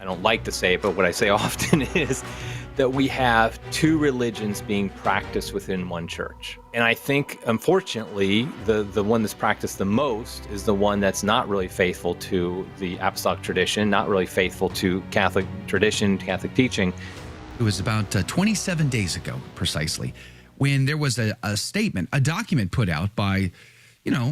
I don't like to say it, but what I say often is that we have two religions being practiced within one church. And I think, unfortunately, the one that's practiced the most is the one that's not really faithful to the apostolic tradition, not really faithful to Catholic tradition, Catholic teaching. It was about 27 days ago, precisely, when there was a statement, a document put out by,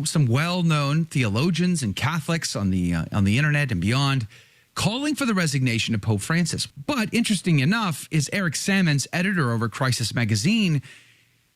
some well-known theologians and Catholics on the internet and beyond, calling for the resignation of Pope Francis. But interesting enough is Eric Sammons, editor over Crisis Magazine,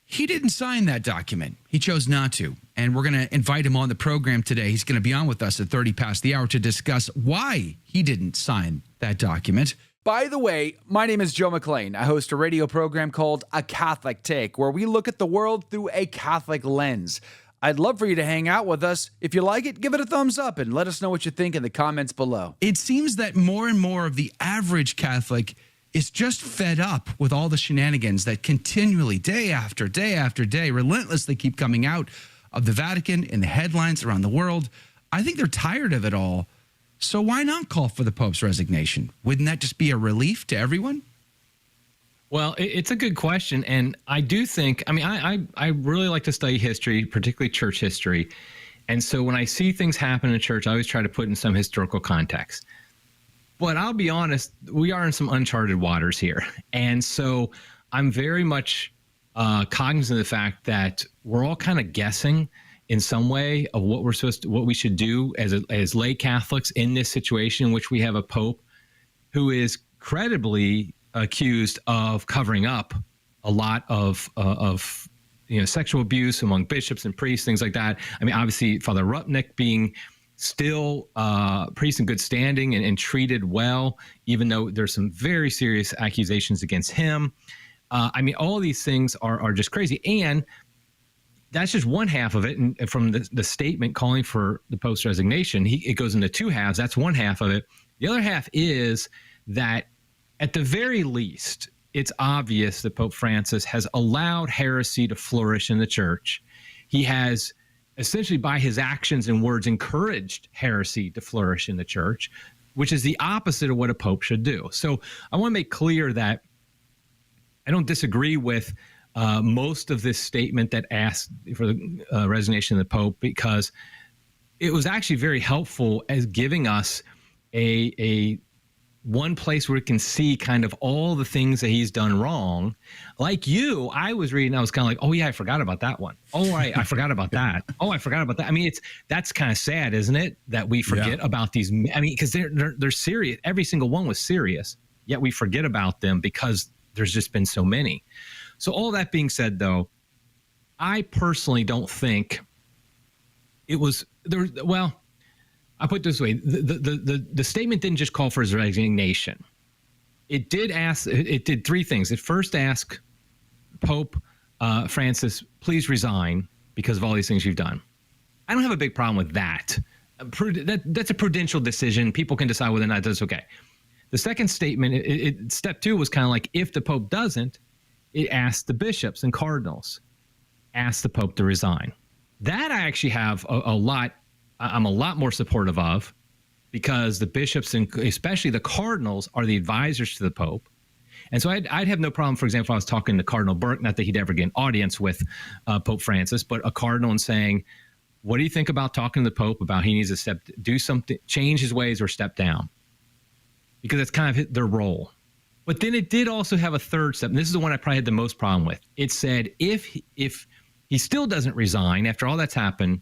he didn't sign that document. He chose not to. And we're going to invite him on the program today. He's going to be on with us at 30 past the hour to discuss why he didn't sign that document. By the way, my name is Joe McLean. I host a radio program called A Catholic Take, where we look at the world through a Catholic lens. I'd love for you to hang out with us. If you like it, give it a thumbs up and let us know what you think in the comments below. It seems that more and more of the average Catholic is just fed up with all the shenanigans that continually, day after day after day, relentlessly keep coming out of the Vatican in the headlines around the world. I think they're tired of it all. So why not call for the Pope's resignation? Wouldn't that just be a relief to everyone? Well, it's a good question. And I do think, I really like to study history, particularly church history. And so when I see things happen in church, I always try to put in some historical context. But I'll be honest, we are in some uncharted waters here. And so I'm very much cognizant of the fact that we're all kind of guessing in some way of what we should do as lay Catholics in this situation in which we have a pope who is credibly accused of covering up a lot of sexual abuse among bishops and priests, things like that. Obviously, Father Rupnik being still priest in good standing and treated well, even though there's some very serious accusations against him. All these things are just crazy. And that's just one half of it. And from the statement calling for the Pope's resignation, it goes into two halves. That's one half of it. The other half is that at the very least, it's obvious that Pope Francis has allowed heresy to flourish in the church. He has essentially, by his actions and words, encouraged heresy to flourish in the church, which is the opposite of what a pope should do. So I want to make clear that I don't disagree with most of this statement that asked for the resignation of the Pope, because it was actually very helpful as giving us a one place where we can see kind of all the things that he's done wrong. Like you, I was reading, I was kind of like, oh yeah, I forgot about that one. Oh, right, I forgot about that. Oh, I forgot about that. That's kind of sad, isn't it? That we forget about these. Because they're serious. Every single one was serious, yet we forget about them because there's just been so many. So all that being said, though, I personally don't think it was there. Well, I put it this way: the statement didn't just call for his resignation. It did three things. It first asked Pope Francis, please resign because of all these things you've done. I don't have a big problem with that. That's a prudential decision. People can decide whether or not that's okay. The second statement, step two, was kind of like, if the Pope doesn't, it asked the bishops and cardinals, ask the Pope to resign. That I actually have I'm a lot more supportive of, because the bishops and especially the cardinals are the advisors to the Pope. And so I'd have no problem, for example, if I was talking to Cardinal Burke, not that he'd ever get an audience with Pope Francis, but a cardinal, and saying, what do you think about talking to the Pope about he needs to do something, change his ways or step down? Because that's kind of their role. But then it did also have a third step, and this is the one I probably had the most problem with. It said, if he still doesn't resign after all that's happened,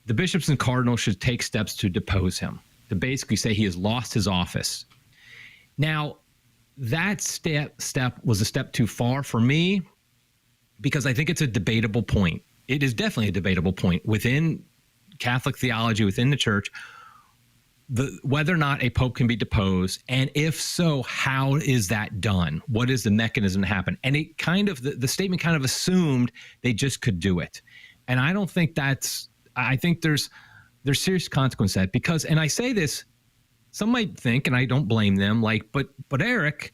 the bishops and cardinals should take steps to depose him, to basically say he has lost his office. Now, that step was a step too far for me, because I think it's a debatable point. It is definitely a debatable point within Catholic theology, within the church, whether or not a pope can be deposed, and if so, how is that done? What is the mechanism to happen? And it kind of, the statement kind of assumed they just could do it. And I don't think I think there's serious consequence to that, because, and I say this, some might think, and I don't blame them, like, but Eric,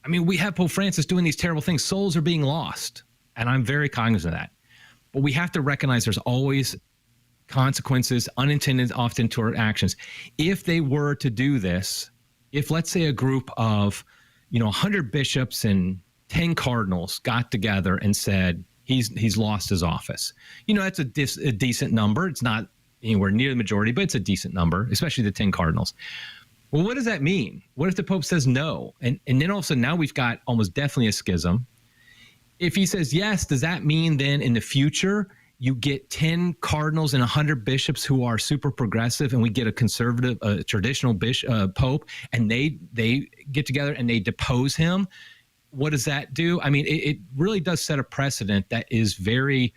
we have Pope Francis doing these terrible things. Souls are being lost. And I'm very cognizant of that. But we have to recognize there's always consequences, unintended often, to our actions. If they were to do this, if let's say a group of, 100 bishops and 10 cardinals got together and said he's lost his office, that's a decent number. It's not anywhere near the majority, but it's a decent number, especially the 10 cardinals. Well, what does that mean? What if the Pope says no? And then all of a sudden now we've got almost definitely a schism. If he says yes, does that mean then in the future you get 10 cardinals and 100 bishops who are super progressive, and we get a conservative, traditional pope, and they get together and they depose him? What does that do? I mean, it really does set a precedent that is very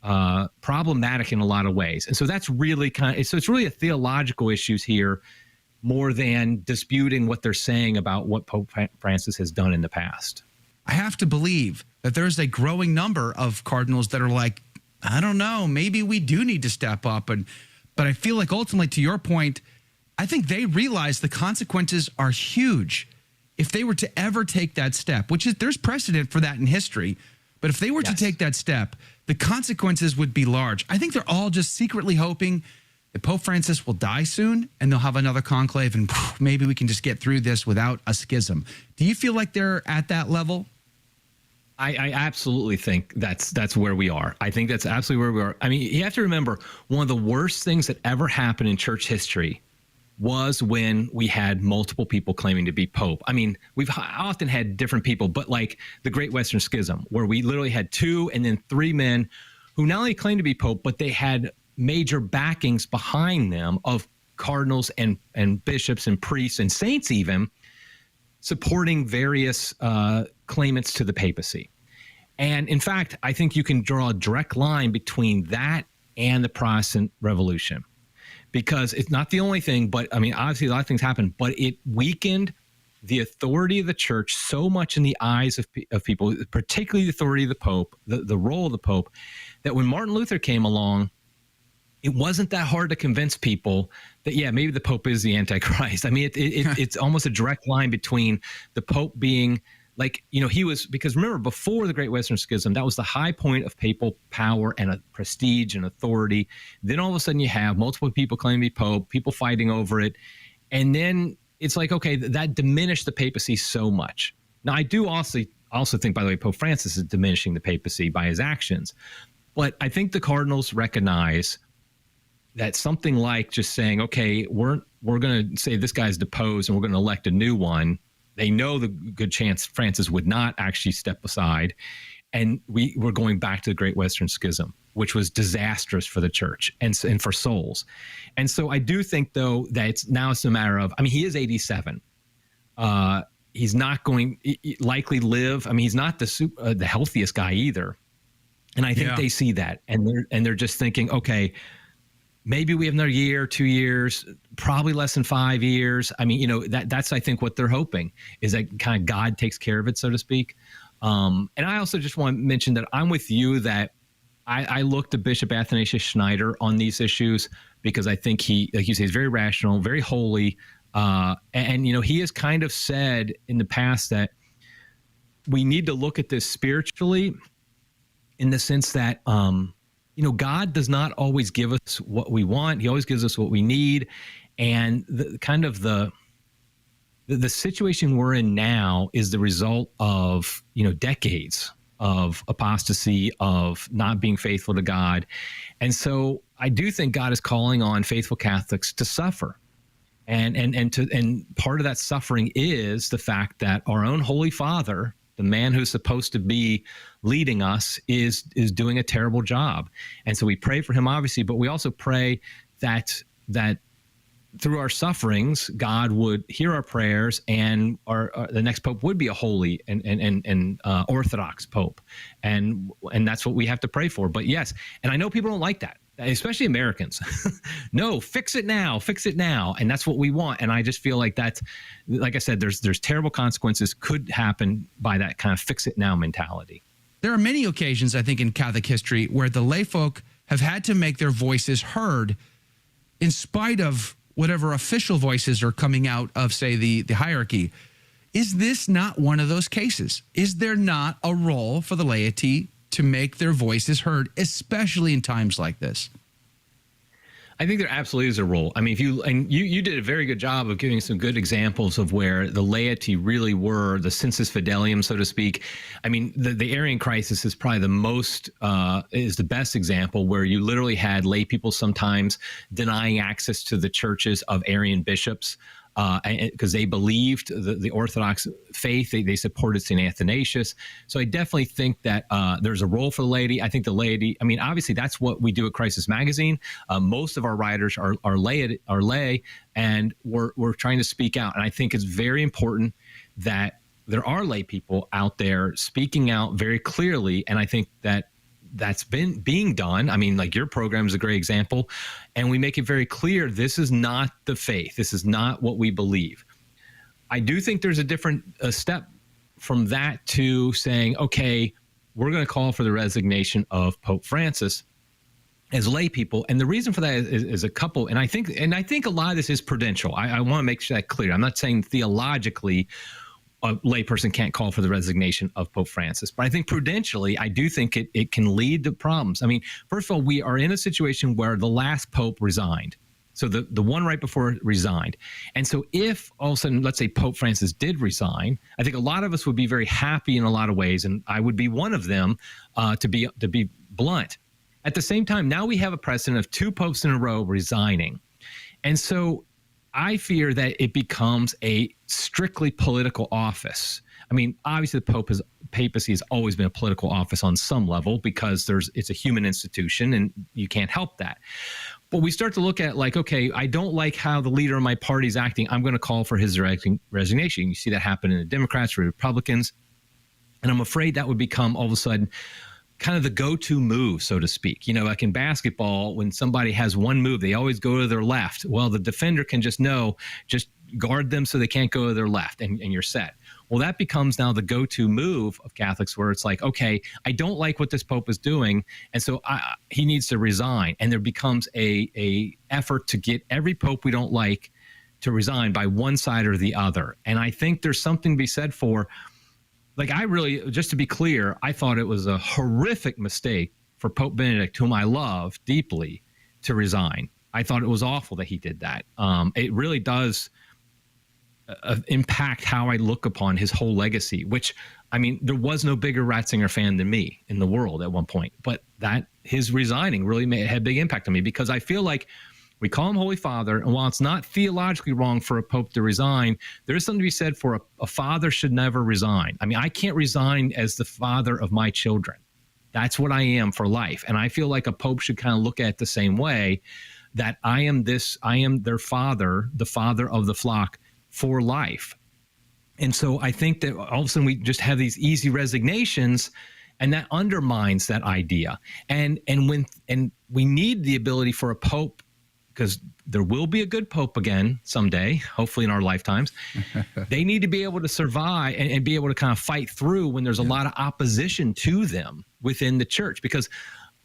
problematic in a lot of ways. And so that's really it's really a theological issues here more than disputing what they're saying about what Pope Francis has done in the past. I have to believe that there's a growing number of cardinals that are like, I don't know, maybe we do need to step up. But I feel like ultimately, to your point, I think they realize the consequences are huge if they were to ever take that step, which is there's precedent for that in history. But if they were to take that step, the consequences would be large. I think they're all just secretly hoping that Pope Francis will die soon and they'll have another conclave and maybe we can just get through this without a schism. Do you feel like they're at that level? I absolutely think that's where we are. I think that's absolutely where we are. I mean, you have to remember, one of the worst things that ever happened in church history was when we had multiple people claiming to be Pope. I mean, we've often had different people, but like the Great Western Schism, where we literally had 2 and then 3 men who not only claimed to be Pope, but they had major backings behind them of cardinals and bishops and priests and saints even supporting various claimants to the papacy. And in fact, I think you can draw a direct line between that and the Protestant Revolution, because it's not the only thing, but I mean, obviously a lot of things happened, but it weakened the authority of the church so much in the eyes of people, particularly the authority of the Pope, the role of the Pope, that when Martin Luther came along, it wasn't that hard to convince people that, yeah, maybe the Pope is the Antichrist. I mean, it's almost a direct line between the Pope being like, he was, because remember, before the Great Western Schism, that was the high point of papal power and prestige and authority. Then all of a sudden you have multiple people claiming to be Pope, people fighting over it. And then it's like, okay, that diminished the papacy so much. Now, I do also think, by the way, Pope Francis is diminishing the papacy by his actions. But I think the cardinals recognize that something like just saying, okay, we're going to say this guy's deposed and we're going to elect a new one. They know the good chance Francis would not actually step aside. And we're going back to the Great Western Schism, which was disastrous for the church and for souls. And so I do think, though, that it's a matter of, I mean, he is 87. He's not going to likely live. I mean, he's not the healthiest guy either. And I think they see that, and they're just thinking, okay, maybe we have another year, 2 years, probably less than 5 years. I mean, that's I think what they're hoping is that kind of God takes care of it, so to speak. And I also just want to mention that I'm with you that I look to Bishop Athanasius Schneider on these issues because I think he, like you say, is very rational, very holy. And he has kind of said in the past that we need to look at this spiritually in the sense that, God does not always give us what we want. He always gives us what we need. And the situation we're in now is the result of, decades of apostasy, of not being faithful to God. And so I do think God is calling on faithful Catholics to suffer. And part of that suffering is the fact that our own Holy Father, the man who's supposed to be leading us, is doing a terrible job. And so we pray for him, obviously, but we also pray that through our sufferings, God would hear our prayers, and the next pope would be a holy and Orthodox pope. And that's what we have to pray for. But yes, and I know people don't like that, especially Americans. No, fix it now. And that's what we want. And I just feel like that's, like I said, there's terrible consequences could happen by that kind of fix it now mentality. There are many occasions, I think, in Catholic history where the layfolk have had to make their voices heard in spite of whatever official voices are coming out of, say, the hierarchy. Is this not one of those cases? Is there not a role for the laity to make their voices heard, especially in times like this? I think there absolutely is a role. I mean, if you did a very good job of giving some good examples of where the laity really were the sensus fidelium, so to speak. I mean, the Arian crisis is probably is the best example, where you literally had lay people sometimes denying access to the churches of Arian bishops, because they believed the Orthodox faith. They supported St. Athanasius. So I definitely think that there's a role for the laity. I think the laity, I mean, obviously that's what we do at Crisis Magazine. Most of our writers are lay, and we're trying to speak out. And I think it's very important that there are lay people out there speaking out very clearly. And I think that's been being done. I mean, like your program is a great example, and we make it very clear this is not the faith. This is not what we believe. I do think there's a step from that to saying, okay, we're going to call for the resignation of Pope Francis as lay people. And the reason for that is a couple. And I think a lot of this is prudential. I want to make sure that clear. I'm not saying theologically a layperson can't call for the resignation of Pope Francis. But I think prudentially, I do think it can lead to problems. I mean, first of all, we are in a situation where the last Pope resigned. So the one right before resigned. And so if all of a sudden, let's say Pope Francis did resign, I think a lot of us would be very happy in a lot of ways. And I would be one of them, to be blunt. At the same time, now we have a precedent of 2 popes in a row resigning. And so I fear that it becomes a strictly political office. I mean, obviously the papacy has always been a political office on some level, because it's a human institution and you can't help that. But we start to look at like, okay, I don't like how the leader of my party is acting. I'm going to call for his resignation. You see that happen in the Democrats or Republicans. And I'm afraid that would become all of a sudden kind of the go-to move, so to speak. You know, like in basketball, when somebody has one move, they always go to their left. Well, the defender can just guard them so they can't go to their left, and you're set. Well, that becomes now the go-to move of Catholics, where it's like, okay, I don't like what this Pope is doing, and so he needs to resign. And there becomes a effort to get every Pope we don't like to resign by one side or the other. And I think there's something to be said for, like, just to be clear, I thought it was a horrific mistake for Pope Benedict, whom I love deeply, to resign. I thought it was awful that he did that. It really does impact how I look upon his whole legacy, which, I mean, there was no bigger Ratzinger fan than me in the world at one point. But his resigning really had a big impact on me, because I feel like we call him Holy Father, and while it's not theologically wrong for a pope to resign, there is something to be said for a father should never resign. I mean, I can't resign as the father of my children. That's what I am for life. And I feel like a pope should kind of look at it the same way, that I am their father, the father of the flock for life. And so I think that all of a sudden we just have these easy resignations, and that undermines that idea. And we need the ability for a pope, because there will be a good pope again someday, hopefully in our lifetimes. They need to be able to survive and be able to kind of fight through when there's a lot of opposition to them within the church. Because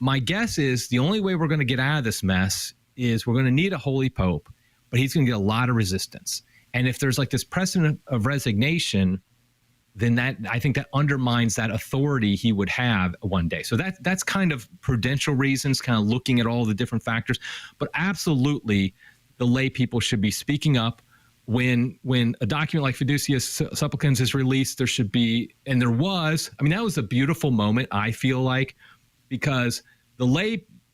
my guess is the only way we're going to get out of this mess is we're going to need a holy pope, but he's going to get a lot of resistance. And if there's like this precedent of resignation, then I think that undermines that authority he would have one day. So that's kind of prudential reasons, kind of looking at all the different factors. But absolutely, the lay people should be speaking up. When a document like Fiducia Supplicans is released, there should be, and there was, I mean, that was a beautiful moment, I feel like, because the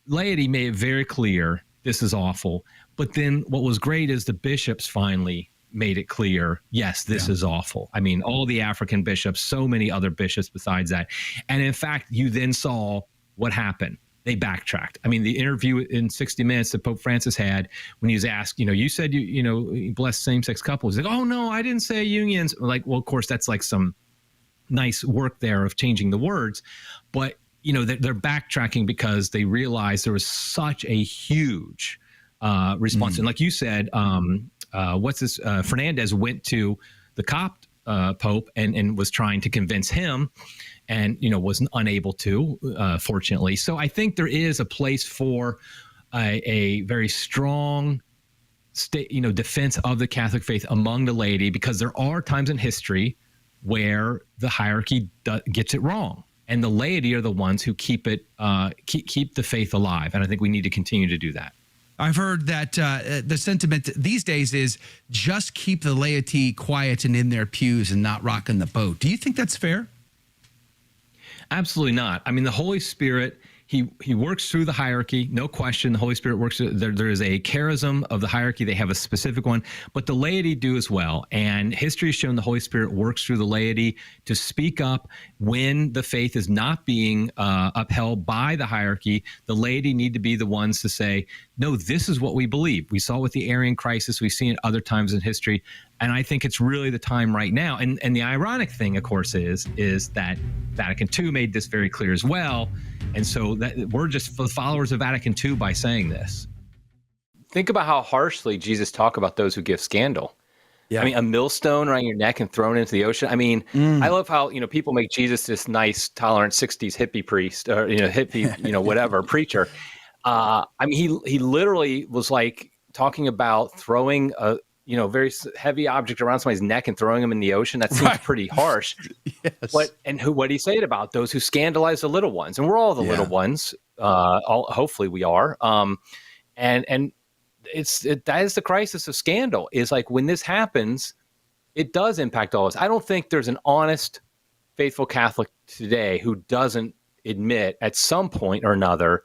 laity made it very clear this is awful. But then what was great is the bishops finally made it clear, yes, this is awful. I mean, all the African bishops, so many other bishops besides that. And in fact, you then saw what happened. They backtracked. I mean, the interview in 60 Minutes that Pope Francis had, when he was asked, you said you blessed same-sex couples. He's like, oh, no, I didn't say unions. Like, well, of course, that's like some nice work there of changing the words. But, they're backtracking because they realized there was such a huge response. And like you said, Fernandez went to the Copt Pope and was trying to convince him, and wasn't unable to, fortunately. So I think there is a place for a very strong state, defense of the Catholic faith among the laity, because there are times in history where the hierarchy gets it wrong, and the laity are the ones who keep the faith alive. And I think we need to continue to do that. I've heard that the sentiment these days is just keep the laity quiet and in their pews and not rocking the boat. Do you think that's fair? Absolutely not. I mean, the Holy Spirit, he works through the hierarchy, no question. The Holy Spirit works. There is a charism of the hierarchy. They have a specific one, but the laity do as well. And history has shown the Holy Spirit works through the laity to speak up when the faith is not being upheld by the hierarchy. The laity need to be the ones to say, no, this is what we believe. We saw it with the Arian crisis. We've seen it other times in history. And I think it's really the time right now. And the ironic thing, of course, is that Vatican II made this very clear as well. And so that we're just the followers of Vatican II by saying this. Think about how harshly Jesus talked about those who give scandal. Yeah. I mean, a millstone around your neck and thrown into the ocean. I mean, I love how, people make Jesus this nice, tolerant 60s hippie priest or, hippie, whatever, preacher. I mean, he literally was like talking about throwing a, very heavy object around somebody's neck and throwing them in the ocean. That seems pretty harsh. Yes. What did he say it about? Those who scandalize the little ones. And we're all the little ones. Hopefully we are. And that is the crisis of scandal, is like when this happens, it does impact all of us. I don't think there's an honest, faithful Catholic today who doesn't admit at some point or another,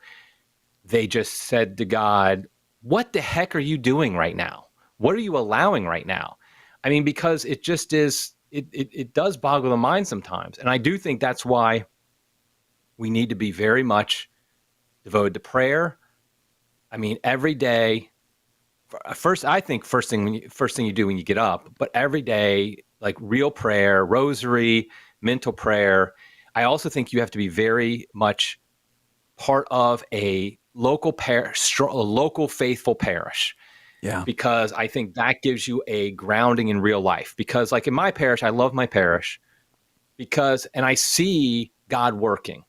they just said to God, what the heck are you doing right now? What are you allowing right now? I mean, because it just is, it does boggle the mind sometimes. And I do think that's why we need to be very much devoted to prayer. I mean, every day, first thing you do when you get up, but every day, like real prayer, rosary, mental prayer. I also think you have to be very much part of a local parish, a local faithful parish. Yeah. Because I think that gives you a grounding in real life. Because like in my parish, I love my parish and I see God working.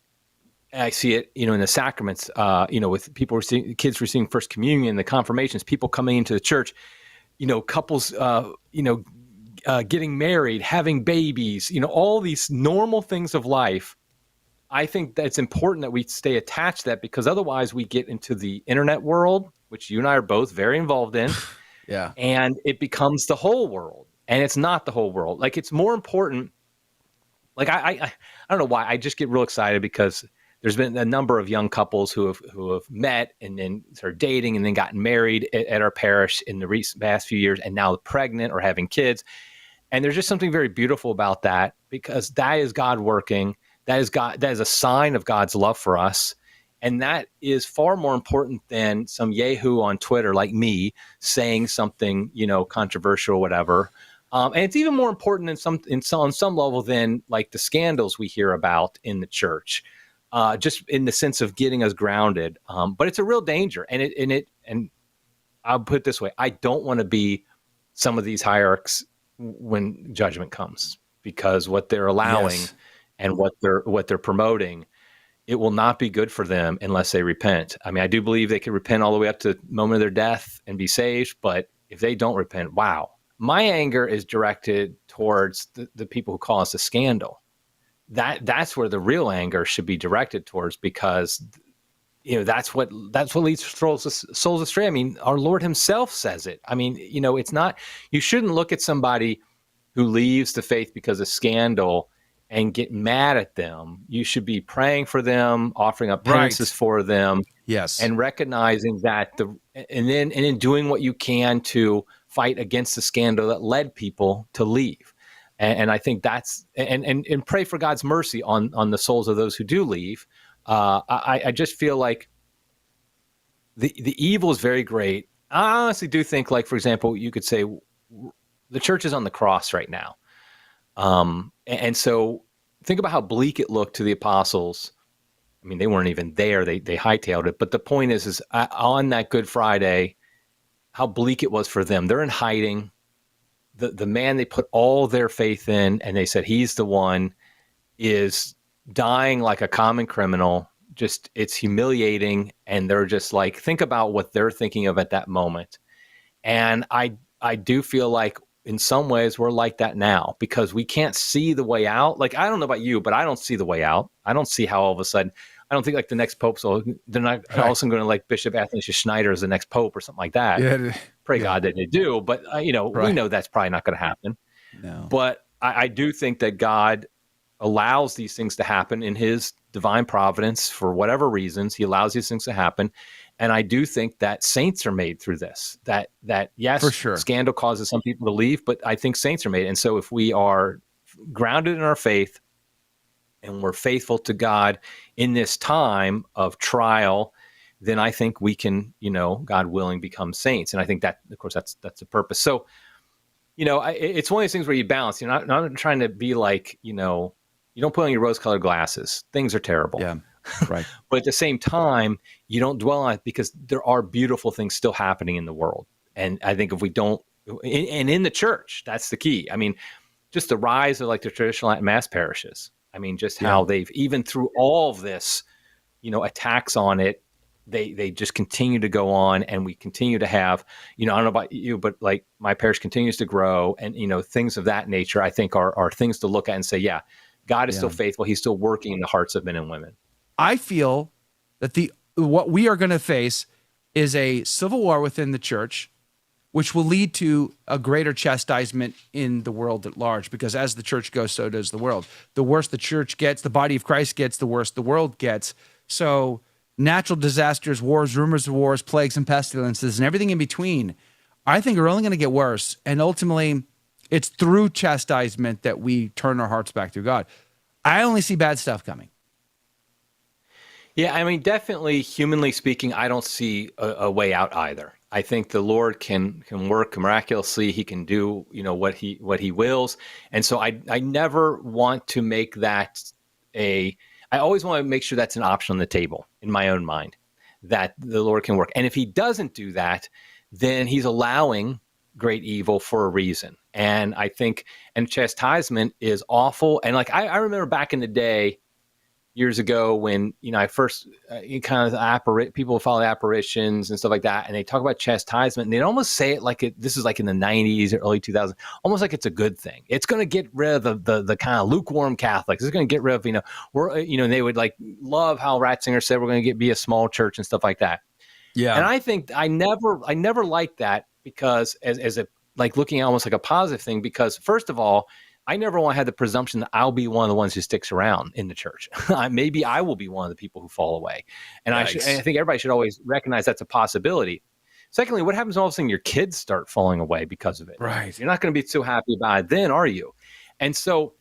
And I see it, in the sacraments, with people kids receiving first communion, the confirmations, people coming into the church, couples, getting married, having babies, all these normal things of life. I think that it's important that we stay attached to that, because otherwise we get into the internet world, which you and I are both very involved in. Yeah. And it becomes the whole world, and it's not the whole world. Like, it's more important. Like, I don't know why I just get real excited, because there's been a number of young couples who have met and then started dating and then gotten married at our parish in the past few years, and now pregnant or having kids. And there's just something very beautiful about that, because that is God working. That is a sign of God's love for us. And that is far more important than some yahoo on Twitter like me saying something, controversial or whatever. And it's even more important on some level than like the scandals we hear about in the church, just in the sense of getting us grounded. But it's a real danger. And I'll put it this way: I don't want to be some of these hierarchs when judgment comes, because what they're allowing and what they're promoting, it will not be good for them unless they repent. I mean, I do believe they can repent all the way up to the moment of their death and be saved. But if they don't repent, wow. My anger is directed towards the people who call us a scandal. That's where the real anger should be directed towards, because that's what leads souls astray. I mean, our Lord himself says it. I mean, it's not, you shouldn't look at somebody who leaves the faith because of scandal and get mad at them. You should be praying for them, offering up penances for them. Yes. And recognizing that and then doing what you can to fight against the scandal that led people to leave. And I think that's, and pray for God's mercy on the souls of those who do leave. I just feel like the evil is very great. I honestly do think, like, for example, you could say the church is on the cross right now. And so think about how bleak it looked to the apostles. I mean, they weren't even there. They hightailed it. But the point is on that Good Friday, how bleak it was for them. They're in hiding. The man they put all their faith in, and they said he's the one, is dying like a common criminal. Just, it's humiliating. And they're just like, think about what they're thinking of at that moment. And I do feel like in some ways we're like that now, because we can't see the way out. Like, I don't know about you, but I don't see the way out. I don't see how all of a sudden, I don't think like the next pope, so they're not all of a sudden going to like Bishop Athanasius Schneider as the next pope or something like that. Yeah. Pray God that they do, but we know that's probably not going to happen. No. But I do think that God allows these things to happen in his divine providence for whatever reasons. He allows these things to happen. And I do think that saints are made through this, that yes, For sure. Scandal causes some people to leave, but I think saints are made. And so if we are grounded in our faith and we're faithful to God in this time of trial, then I think we can, God willing, become saints. And I think that, of course, that's the purpose. So, it's one of those things where you balance. You're not trying to be like, you don't put on your rose-colored glasses. Things are terrible. Yeah, right. But at the same time, you don't dwell on it because there are beautiful things still happening in the world. And I think if we don't, and in the church, that's the key. I mean, just the rise of like the traditional Latin Mass parishes. I mean, just how they've, even through all of this, attacks on it, they just continue to go on, and we continue to have, I don't know about you, but like my parish continues to grow, and, things of that nature, I think are things to look at and say, yeah, God is still faithful. He's still working in the hearts of men and women. I feel that what we are going to face is a civil war within the church, which will lead to a greater chastisement in the world at large, because as the church goes, so does the world. The worse the church gets, the body of Christ gets, the worse the world gets. So natural disasters, wars, rumors of wars, plagues, and pestilences, and everything in between, I think are only going to get worse. And ultimately, it's through chastisement that we turn our hearts back to God. I only see bad stuff coming. Yeah, I mean, definitely, humanly speaking, I don't see a way out either. I think the Lord can work miraculously. He can do, what he wills. And so I never want to make that I always want to make sure that's an option on the table in my own mind, that the Lord can work. And if he doesn't do that, then he's allowing great evil for a reason. And I think, and chastisement is awful. And like, I remember back in the day, years ago, when I first people follow apparitions and stuff like that, and they talk about chastisement, and they'd almost say it like this is like in the 90s or early 2000s, almost like it's a good thing. It's going to get rid of the kind of lukewarm Catholics. It's going to get rid of and they would like love how Ratzinger said we're going to be a small church and stuff like that. Yeah, and I think I never liked that, because as a like looking at almost like a positive thing, because first of all, I never want to have the presumption that I'll be one of the ones who sticks around in the church. Maybe I will be one of the people who fall away. And I think everybody should always recognize that's a possibility. Secondly, what happens when all of a sudden your kids start falling away because of it? Right. You're not going to be so happy about it then, are you? And so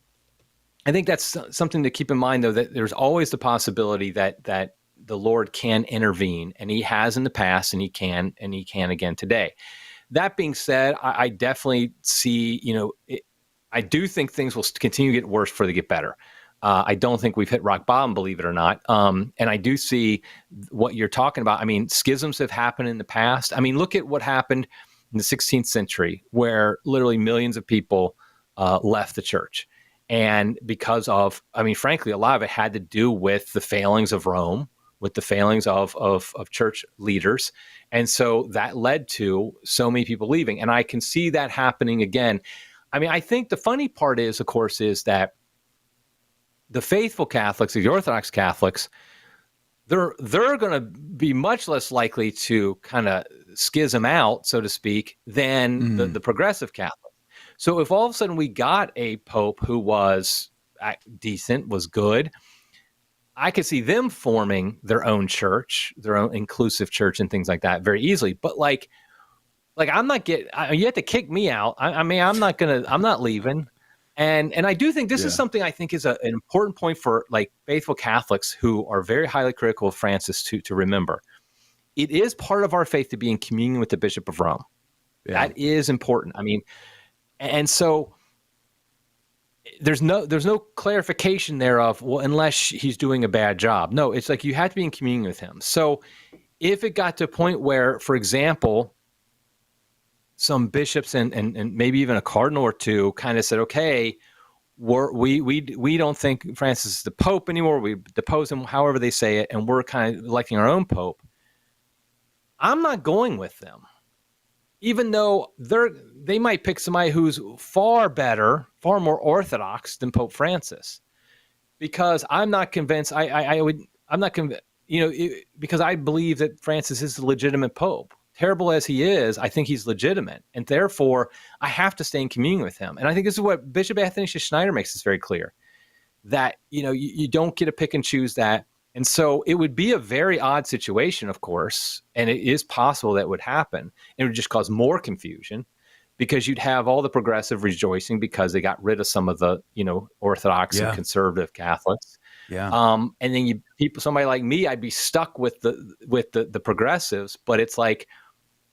I think that's something to keep in mind, though, that there's always the possibility that the Lord can intervene, and he has in the past, and he can again today. That being said, I definitely see, I do think things will continue to get worse before they get better. I don't think we've hit rock bottom, believe it or not. And I do see what you're talking about. I mean, schisms have happened in the past. I mean, look at what happened in the 16th century, where literally millions of people left the church. And because of, frankly, a lot of it had to do with the failings of Rome, with the failings of church leaders. And so that led to so many people leaving. And I can see that happening again. I think the funny part is, of course, is that the faithful Catholics, the Orthodox Catholics, they're going to be much less likely to kind of schism out, so to speak, than the progressive Catholics. So if all of a sudden we got a pope who was decent, was good, I could see them forming their own church, their own inclusive church and things like that very easily. But like I'm not you have to kick me out. I'm not leaving. And I do think this is something I think is an important point for like faithful Catholics who are very highly critical of Francis to remember. It is part of our faith to be in communion with the Bishop of Rome. Yeah. That is important. And so there's no clarification there of, well, unless he's doing a bad job. No, it's like you have to be in communion with him. So if it got to a point where, for example, some bishops and maybe even a cardinal or two kind of said, okay, we don't think Francis is the Pope anymore. We depose him, however they say it, and we're kind of electing our own Pope. I'm not going with them, even though they might pick somebody who's far better, far more orthodox than Pope Francis, because I'm not convinced. I I'm not because I believe that Francis is the legitimate Pope. Terrible as he is, I think he's legitimate, and therefore I have to stay in communion with him. And I think this is what Bishop Athanasius Schneider makes this very clear, that you don't get to pick and choose that. And so it would be a very odd situation, of course, and it is possible that would happen. It would just cause more confusion, because you'd have all the progressive rejoicing because they got rid of some of the Orthodox and conservative Catholics. Yeah. And then somebody like me, I'd be stuck with the progressives. But it's like,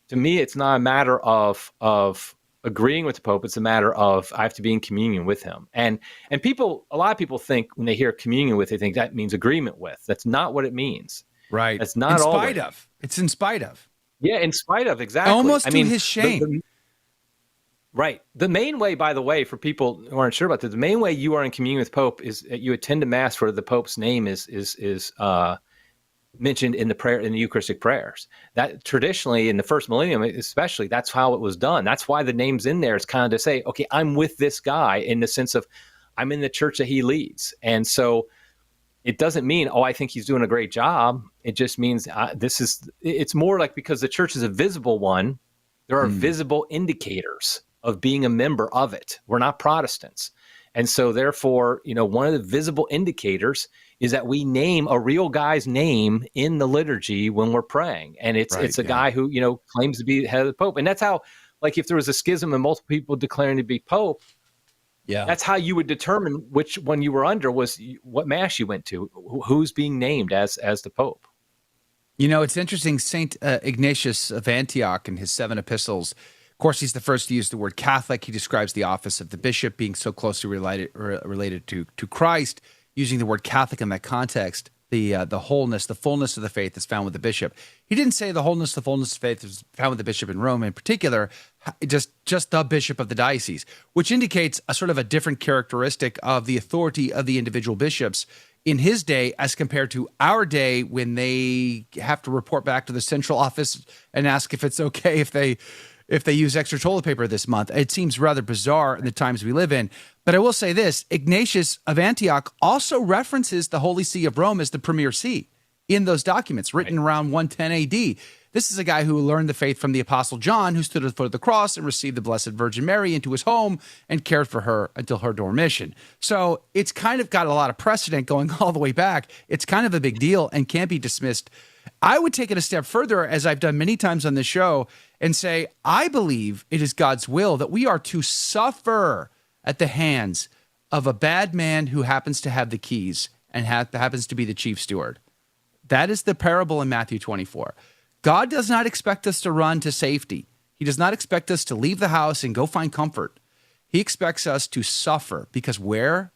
to me, it's not a matter of agreeing with the Pope. It's a matter of I have to be in communion with him. And a lot of people think when they hear communion with, they think that means agreement with. That's not what it means. Right. That's not all. In spite of. It's in spite of. Yeah, in spite of, exactly. Almost to his shame. Right. The main way, by the way, for people who aren't sure about this, the main way you are in communion with Pope is that you attend a Mass where the Pope's name is mentioned in the prayer, in the Eucharistic prayers. That traditionally in the first millennium, especially, that's how it was done. That's why the name's in there, is kind of to say, okay, I'm with this guy, in the sense of I'm in the church that he leads. And so it doesn't mean, I think he's doing a great job. It just means it's more like, because the church is a visible one, there are visible indicators of being a member of it. We're not Protestants. And so therefore, one of the visible indicators is that we name a real guy's name in the liturgy when we're praying. And it's a guy who, claims to be the head of the Pope. And that's how, like, if there was a schism and multiple people declaring to be Pope, that's how you would determine which one you were under, was what Mass you went to, who's being named as the Pope. It's interesting. Saint Ignatius of Antioch, in his 7 epistles, of course, he's the first to use the word Catholic. He describes the office of the bishop being so closely related to Christ, using the word Catholic in that context. The wholeness, the fullness of the faith is found with the bishop. He didn't say the fullness of faith is found with the bishop in Rome in particular, just the bishop of the diocese, which indicates a sort of a different characteristic of the authority of the individual bishops in his day as compared to our day, when they have to report back to the central office and ask if it's okay if they use extra toilet paper this month. It seems rather bizarre in the times we live in. But I will say this, Ignatius of Antioch also references the Holy See of Rome as the premier see in those documents written around 110 AD. This is a guy who learned the faith from the Apostle John, who stood at the foot of the cross and received the Blessed Virgin Mary into his home and cared for her until her dormition. So it's kind of got a lot of precedent going all the way back. It's kind of a big deal and can't be dismissed. I would take it a step further, as I've done many times on this show, and say, I believe it is God's will that we are to suffer at the hands of a bad man who happens to have the keys and happens to be the chief steward. That is the parable in Matthew 24. God does not expect us to run to safety. He does not expect us to leave the house and go find comfort. He expects us to suffer, because where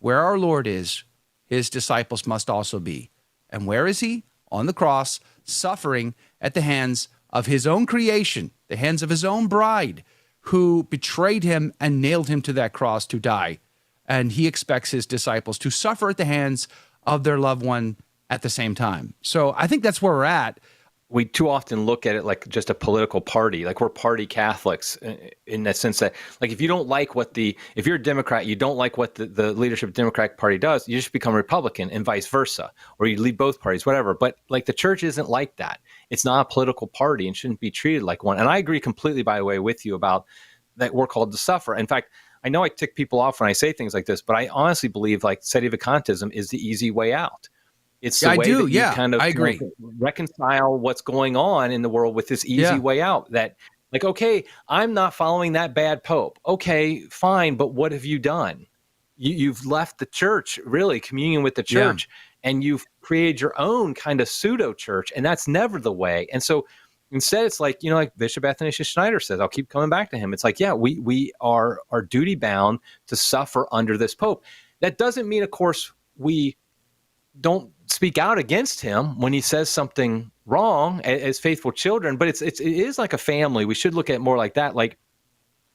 our Lord is, his disciples must also be. And where is he? On the cross, suffering at the hands of his own creation, the hands of his own bride, who betrayed him and nailed him to that cross to die. And he expects his disciples to suffer at the hands of their loved one at the same time. So I think that's where we're at. We too often look at it like just a political party, like we're party Catholics, in that sense that, like, if you're a Democrat, you don't like what the leadership of the Democratic Party does, you just become Republican, and vice versa, or you leave both parties, whatever. But like, the church isn't like that. It's not a political party and shouldn't be treated like one. And I agree completely, by the way, with you about that we're called to suffer. In fact, I know I tick people off when I say things like this, but I honestly believe like sedevacantism is the easy way out. It's the way that you kind of I agree. Reconcile what's going on in the world with this easy way out. That, like, okay, I'm not following that bad pope. Okay, fine, but what have you done? You've left the church, really, communion with the church, and you've created your own kind of pseudo church, and that's never the way. And so instead, it's like, like Bishop Athanasius Schneider says, I'll keep coming back to him. It's like, we are duty bound to suffer under this pope. That doesn't mean, of course, we don't speak out against him when he says something wrong as faithful children, but it is like a family. We should look at it more like that. Like,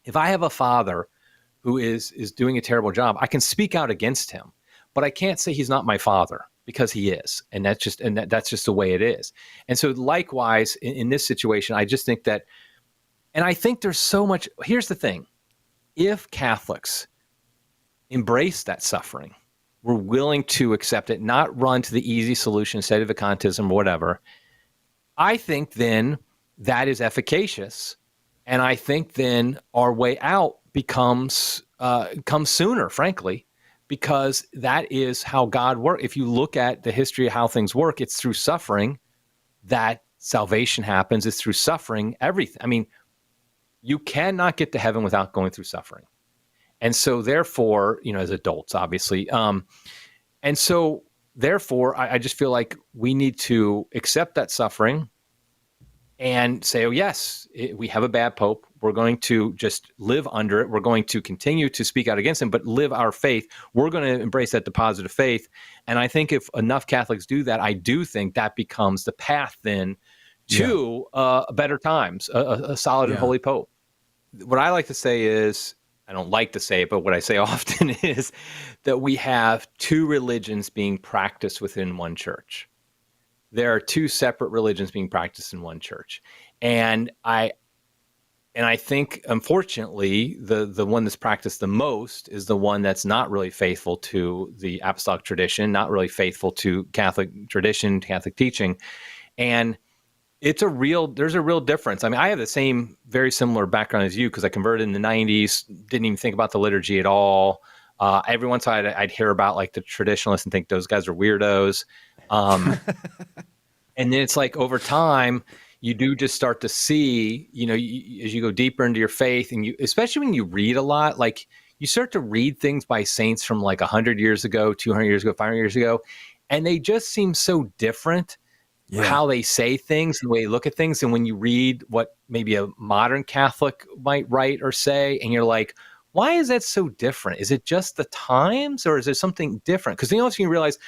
if I have a father who is doing a terrible job, I can speak out against him, but I can't say he's not my father, because he is. And that's just the way it is. And so likewise, in this situation, I just think that, and I think there's so much, here's the thing. If Catholics embrace that suffering, we're willing to accept it, not run to the easy solution, sedevacantism or whatever, I think then that is efficacious. And I think then our way out comes sooner, frankly, because that is how God works. If you look at the history of how things work, it's through suffering that salvation happens. It's through suffering, everything. I mean, you cannot get to heaven without going through suffering. And so therefore, as adults, obviously. And so therefore, I just feel like we need to accept that suffering and say, oh, yes, we have a bad pope. We're going to just live under it. We're going to continue to speak out against him, but live our faith. We're going to embrace that deposit of faith. And I think if enough Catholics do that, I do think that becomes the path then to better times, a solid and holy pope. What I like to say is, I don't like to say it, but what I say often is that we have two religions being practiced within one church. There are two separate religions being practiced in one church. And I think, unfortunately, the one that's practiced the most is the one that's not really faithful to the apostolic tradition, not really faithful to Catholic tradition, Catholic teaching. And there's a real difference. I mean, I have the same, very similar background as you because I converted in the 90s, didn't even think about the liturgy at all. Every once in a while I'd hear about like the traditionalists and think those guys are weirdos. And then it's like over time, you do just start to see, as you go deeper into your faith and especially when you read a lot, like you start to read things by saints from like 100 years ago, 200 years ago, 500 years ago, and they just seem so different. How they say things, the way they look at things. And when you read what maybe a modern Catholic might write or say, and you're like, why is that so different? Is it just the times or is there something different? Because then also you realize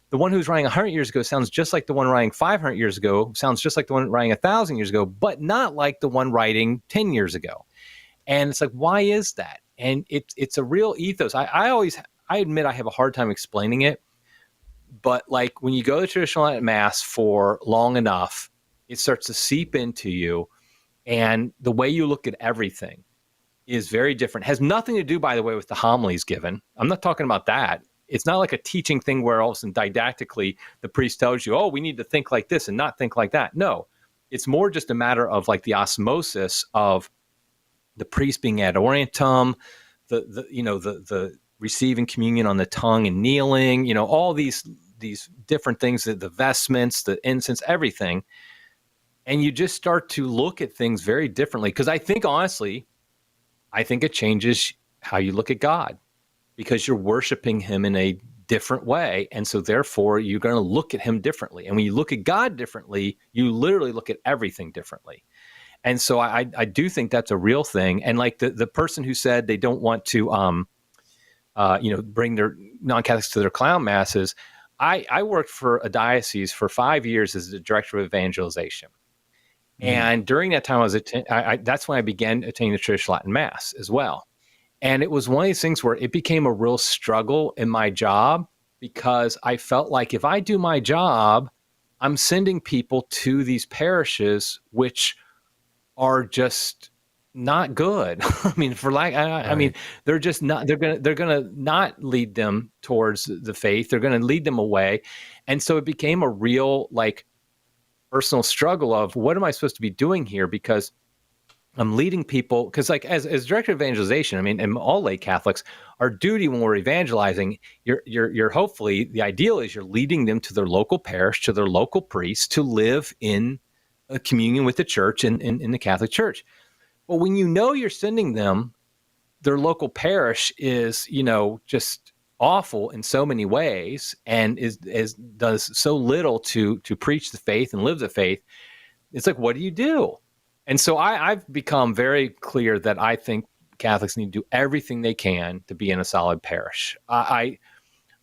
the one who's writing 100 years ago sounds just like the one writing 500 years ago, sounds just like the one writing 1,000 years ago, but not like the one writing 10 years ago. And it's like, why is that? And it's a real ethos. I admit I have a hard time explaining it. But like when you go to traditional Latin Mass for long enough, it starts to seep into you. And the way you look at everything is very different. Has nothing to do, by the way, with the homilies given. I'm not talking about that. It's not like a teaching thing where all of a sudden didactically the priest tells you, oh, we need to think like this and not think like that. No, it's more just a matter of like the osmosis of the priest being ad orientem, the receiving communion on the tongue and kneeling, all these different things, the vestments, the incense, everything. And you just start to look at things very differently. Because I think, honestly, it changes how you look at God because you're worshiping him in a different way. And so therefore, you're going to look at him differently. And when you look at God differently, you literally look at everything differently. And so I do think that's a real thing. And like the person who said they don't want to bring their non-Catholics to their clown masses. I worked for a diocese for 5 years as the director of evangelization. And during that time, that's when I began attending the traditional Latin Mass as well. And it was one of these things where it became a real struggle in my job because I felt like if I do my job, I'm sending people to these parishes, which are just not good. I mean, they're just not, they're going to not lead them towards the faith. They're going to lead them away. And so it became a real like personal struggle of what am I supposed to be doing here? Because I'm leading people, because like as director of evangelization, I mean, and all lay Catholics, our duty when we're evangelizing, you're hopefully the ideal is you're leading them to their local parish, to their local priest to live in a communion with the church and in the Catholic Church. But when you're sending them, their local parish is, just awful in so many ways and does so little to preach the faith and live the faith. It's like, what do you do? And so I've become very clear that I think Catholics need to do everything they can to be in a solid parish. I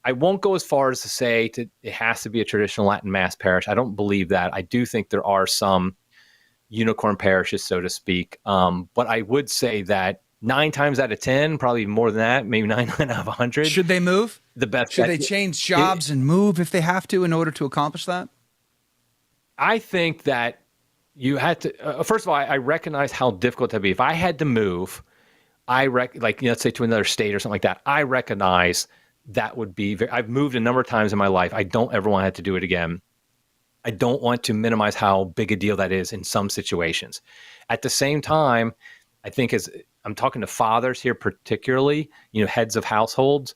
won't go as far as to say it has to be a traditional Latin Mass parish. I don't believe that. I do think there are some unicorn parishes, so to speak. But I would say that 9 times out of 10, probably more than that, maybe 9 out of 100. Should they move? The best. Should they change jobs and move if they have to in order to accomplish that? I think that you had to, first of all, I recognize how difficult that would be. If I had to move, let's say to another state or something like that, I recognize that would be I've moved a number of times in my life. I don't ever want to have to do it again. I don't want to minimize how big a deal that is in some situations. At the same time, I think as I'm talking to fathers here, particularly, heads of households,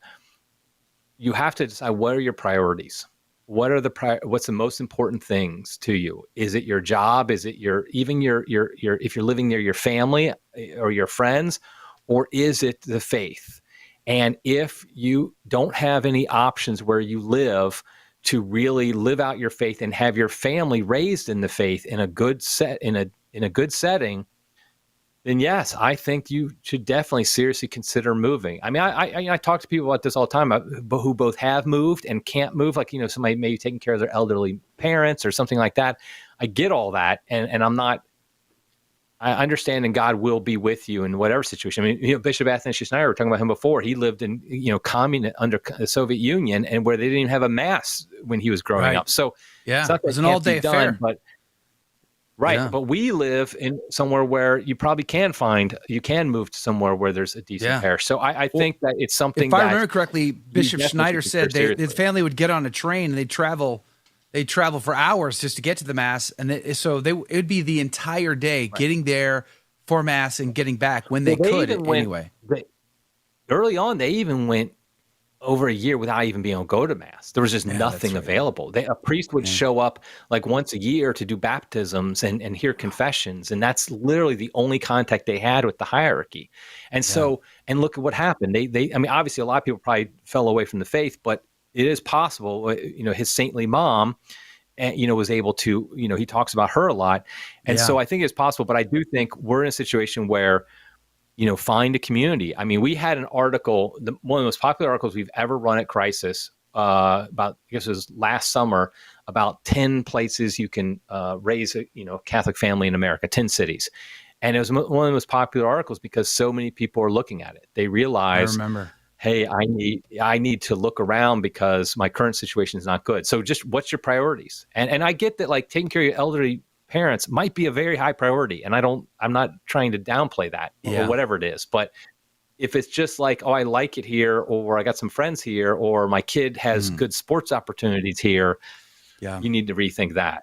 you have to decide, what are your priorities? What's the most important things to you? Is it your job? Is it even your if you're living near your family or your friends, or is it the faith? And if you don't have any options where you live to really live out your faith and have your family raised in the faith in a good good setting, then yes, I think you should definitely seriously consider moving. I mean, I talk to people about this all the time, who both have moved and can't move. Like, somebody maybe taking care of their elderly parents or something like that. I get all that, and I understand, and God will be with you in whatever situation. I mean, Bishop Athanasius Schneider, we were talking about him before. He lived in, communist under the Soviet Union, and where they didn't even have a mass when he was growing up. So yeah, it's not that it was an all-day affair. But we live in somewhere where you probably can move to somewhere where there's a decent parish. So I think that it's something. If I remember correctly, Bishop Schneider said his family would get on a train and they'd travel for hours just to get to the mass, and it would be the entire day getting there for mass and getting back when they could anyway. Early on, they even went over a year without even being able to go to mass. There was just nothing available. A priest would show up like once a year to do baptisms and hear confessions, and that's literally the only contact they had with the hierarchy. And so, and look at what happened. I mean, obviously, a lot of people probably fell away from the faith, but it is possible. His saintly mom, was able to. He talks about her a lot, and so I think it's possible. But I do think we're in a situation where, find a community. I mean, we had an article, one of the most popular articles we've ever run at Crisis, about, I guess it was last summer, about 10 places you can raise a Catholic family in America, 10 cities. And it was one of the most popular articles because so many people are looking at it. They realize, hey, I need to look around because my current situation is not good. So just what's your priorities? And I get that, like, taking care of your elderly parents might be a very high priority, and I'm not trying to downplay that or whatever it is. But if it's just like, oh, I like it here, or I got some friends here, or my kid has good sports opportunities here, you need to rethink that.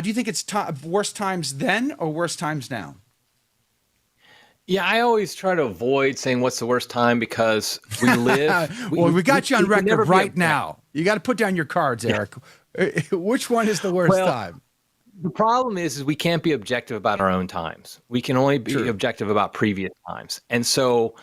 Do you think it's worse times then or worse times now? Yeah, I always try to avoid saying what's the worst time because we live. we got you on record right now. You got to put down your cards, Eric. Which one is the worst time? The problem is we can't be objective about our own times. We can only be objective about previous times. And so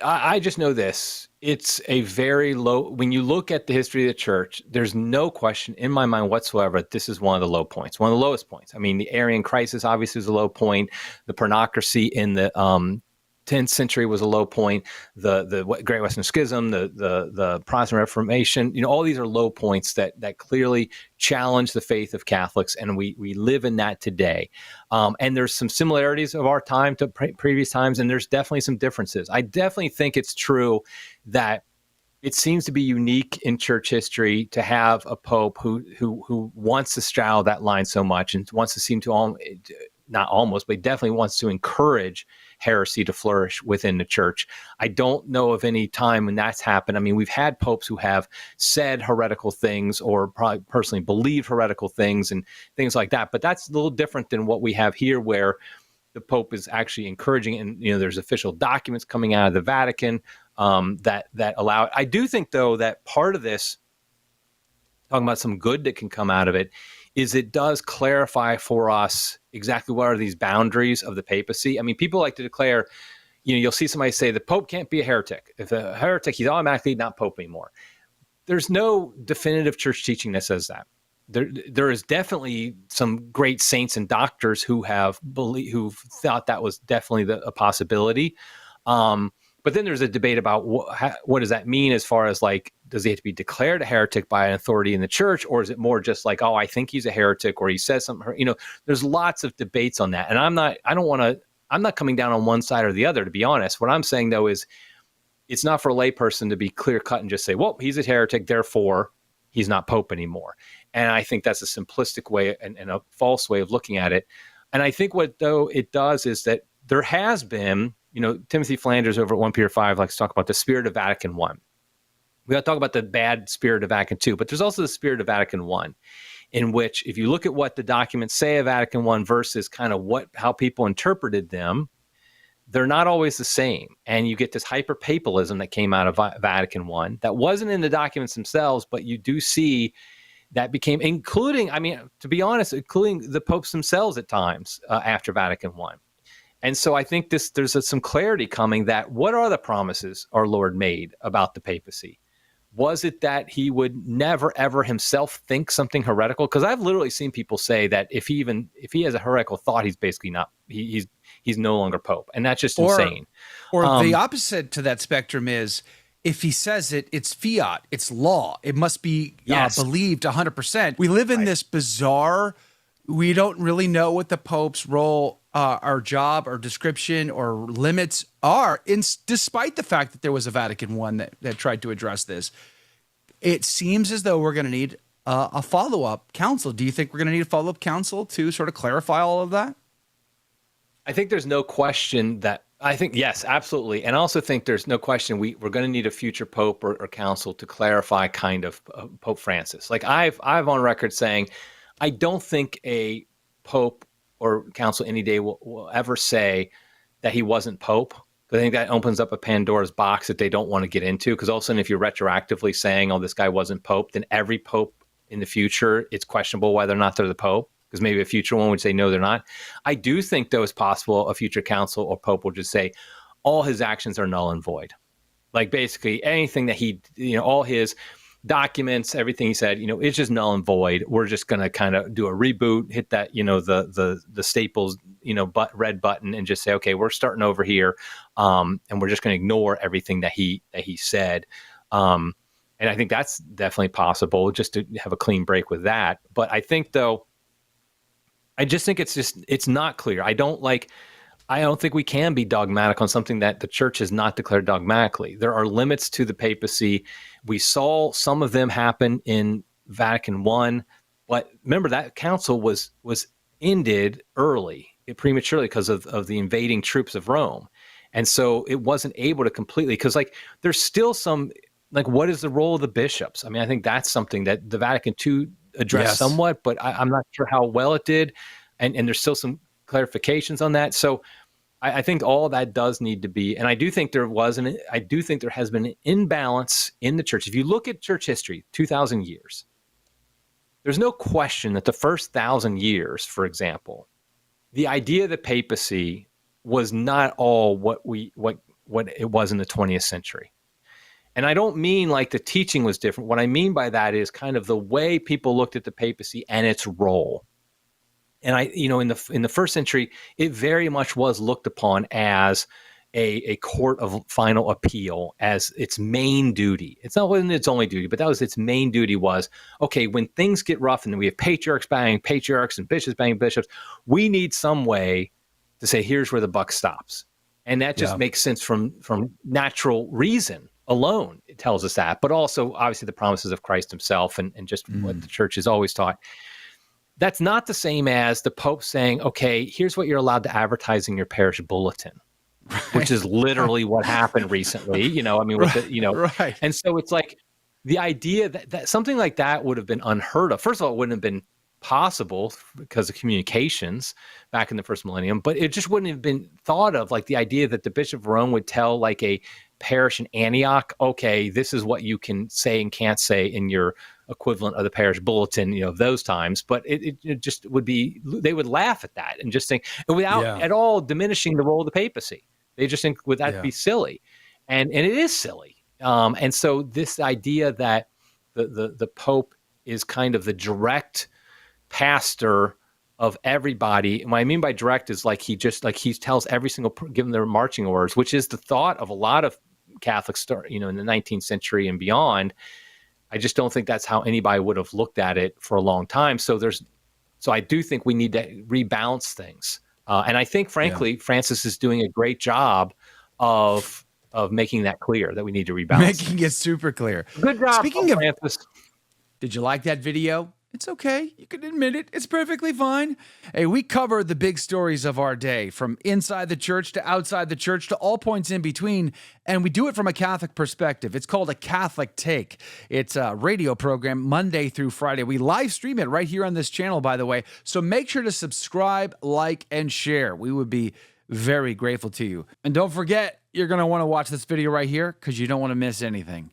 I just know this. It's a very low, when you look at the history of the church, there's no question in my mind whatsoever, this is one of the low points, one of the lowest points. I mean, the Arian crisis obviously is a low point. The pornocracy in the 10th century was a low point. The Great Western Schism, the Protestant Reformation, all these are low points that clearly challenge the faith of Catholics, and we live in that today. And there's some similarities of our time to previous times, and there's definitely some differences. I definitely think it's true that it seems to be unique in church history to have a pope who wants to straddle that line so much and wants to seem to not almost, but definitely wants to encourage heresy to flourish within the church. I don't know of any time when that's happened. I mean, we've had popes who have said heretical things or probably personally believe heretical things and things like that. But that's a little different than what we have here, where the Pope is actually encouraging, and there's official documents coming out of the Vatican that allow it. I do think, though, that part of this, talking about some good that can come out of it, is it does clarify for us exactly what are these boundaries of the papacy. I mean, people like to declare, you'll see somebody say the Pope can't be a heretic. If a heretic, he's automatically not Pope anymore. There's no definitive church teaching that says that. There is definitely some great saints and doctors who who've thought that was definitely a possibility. But then there's a debate about what does that mean as far as, like, does he have to be declared a heretic by an authority in the church, or is it more just like, oh, I think he's a heretic, or he says something, there's lots of debates on that. And I'm not coming down on one side or the other, to be honest. What I'm saying, though, is it's not for a layperson to be clear cut and just say, well, he's a heretic, therefore he's not Pope anymore. And I think that's a simplistic way and a false way of looking at it. And I think what, though, it does is that there has been, Timothy Flanders over at 1 Peter 5 likes to talk about the spirit of Vatican I. we got to talk about the bad spirit of Vatican II, but there's also the spirit of Vatican I, in which if you look at what the documents say of Vatican I versus kind of how people interpreted them, they're not always the same. And you get this hyper-papalism that came out of Vatican I that wasn't in the documents themselves, but you do see that became, including, I mean, to be honest, including the popes themselves at times after Vatican I. And so I think there's some clarity coming that what are the promises our Lord made about the papacy? Was it that he would never, ever himself think something heretical? Because I've literally seen people say that if he has a heretical thought, he's basically not, he's no longer pope. And that's just insane. Or the opposite to that spectrum is if he says it, it's fiat, it's law. It must be believed 100%. We live in this bizarre, we don't really know what the Pope's role, our job, or description, or limits are, despite the fact that there was a Vatican I that tried to address this. It seems as though we're going to need a follow-up council. Do you think we're going to need a follow-up council to sort of clarify all of that? I think there's no question that, I think, yes, absolutely. And I also think there's no question we're going to need a future pope or council to clarify kind of Pope Francis. Like I've on record saying, I don't think a pope or council any day will ever say that he wasn't pope. I think that opens up a Pandora's box that they don't want to get into, because all of a sudden if you're retroactively saying, oh, this guy wasn't pope, then every pope in the future, it's questionable whether or not they're the pope, because maybe a future one would say, no, they're not. I do think, though, it's possible a future council or pope will just say all his actions are null and void. Like basically anything that he, all his documents, everything he said, it's just null and void. We're just going to kind of do a reboot, hit that, the Staples, red button, and just say, okay, we're starting over here. And we're just going to ignore everything that he said. And I think that's definitely possible, just to have a clean break with that. But I think, though, I just think it's not clear. I don't think we can be dogmatic on something that the church has not declared dogmatically. There are limits to the papacy. We saw some of them happen in Vatican I, but remember that council was ended early, prematurely, because of the invading troops of Rome. And so it wasn't able to completely, because there's still some, what is the role of the bishops? I mean, I think that's something that the Vatican II addressed somewhat, but I'm not sure how well it did. And there's still some clarifications on that. So I think all of that does need to be, and I do think there has been an imbalance in the church. If you look at church history, 2,000 years, there's no question that the first 1,000 years, for example, the idea of the papacy was not all what it was in the 20th century. And I don't mean the teaching was different. What I mean by that is kind of the way people looked at the papacy and its role. And in the first century, it very much was looked upon as a court of final appeal, as its main duty. Wasn't its only duty, but that was its main duty. Was, okay, when things get rough and we have patriarchs banging patriarchs and bishops banging bishops, we need some way to say, here's where the buck stops. And that just makes sense from natural reason alone. It tells us that, but also obviously the promises of Christ himself and just what the church has always taught. That's not the same as the Pope saying, okay, here's what you're allowed to advertise in your parish bulletin, which is literally what happened recently, Right. And so it's the idea that something like that would have been unheard of. First of all, it wouldn't have been possible because of communications back in the first millennium, but it just wouldn't have been thought of, the idea that the Bishop of Rome would tell a parish in Antioch, okay, this is what you can say and can't say in your equivalent of the parish bulletin, of those times. But it just would be, they would laugh at that and just think, without at all diminishing the role of the papacy. They just think, would that be silly? And it is silly. And so this idea that the Pope is kind of the direct pastor of everybody. And what I mean by direct is he tells every single, give them their marching orders, which is the thought of a lot of Catholics, in the 19th century and beyond. I just don't think that's how anybody would have looked at it for a long time. So I do think we need to rebalance things. And I think, frankly, Francis is doing a great job of making that clear, that we need to rebalance. Making it super clear. Good job, Speaking of Francis. Did you like that video It's okay. You can admit it. It's perfectly fine. Hey, we cover the big stories of our day, from inside the church to outside the church to all points in between, and we do it from a Catholic perspective. It's called A Catholic Take. It's a radio program Monday through Friday. We live stream it right here on this channel, by the way, so make sure to subscribe, like, and share. We would be very grateful to you. And don't forget, you're going to want to watch this video right here because you don't want to miss anything.